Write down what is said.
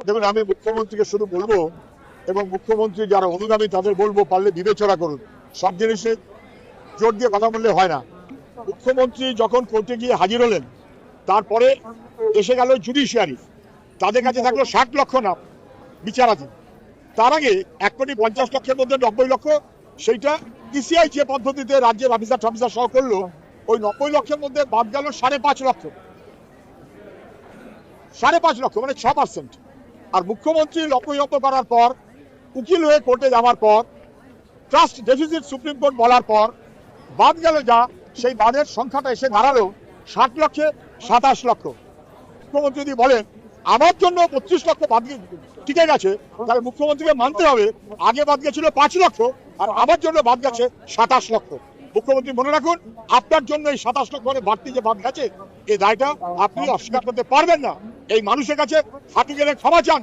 দেখুন, আমি মুখ্যমন্ত্রীকে শুধু বলবো এবং মুখ্যমন্ত্রী যারা অনুগামী তাদের বলবো, পারলে বিবেচনা করুন। সব জিনিসে জোর দিয়ে কথা বললে হয় না। মুখ্যমন্ত্রী যখন কোর্টে গিয়ে হাজির হলেন, তারপরে এসে গেল জুডিশিয়ারি, তাদের কাছে থাকলো 60 লক্ষ নাম বিচারাধীন। তার আগে 1,50,00,000 মধ্যে 90 লক্ষ, সেইটা ইসিআই যে পদ্ধতিতে রাজ্যের অফিসার সহ করলো, ওই 90 লক্ষের মধ্যে বাদ গেল 5.5 লক্ষ। 5.5 লক্ষ মানে 6%। আর মুখ্যমন্ত্রী লক্ষ্য করার পর, উকিল হয়ে কোর্টে যাওয়ার পর, ট্রাস্ট ডেফিসিট সুপ্রিম কোর্ট বলার পর বাদ গেল যা, সেই বাদের সংখ্যাটা এসে দাঁড়ালো 60,27 লক্ষ। মুখ্যমন্ত্রী যদি বলেন আমার জন্য 25 লক্ষ বাদ টিকে গেছে, তাহলে মুখ্যমন্ত্রীকে মানতে হবে আগে বাদ গেছিল 5 লক্ষ আর আমার জন্য বাদ গেছে 27 লক্ষ। মুখ্যমন্ত্রী মনে রাখুন, আপনার জন্য এই 27 লক্ষ করে বাড়তি যে বাদ গেছে, এই দায়টা আপনি অস্বীকার করতে পারবেন না। এই মানুষের কাছে হাঁটু গেলে ক্ষমা চান।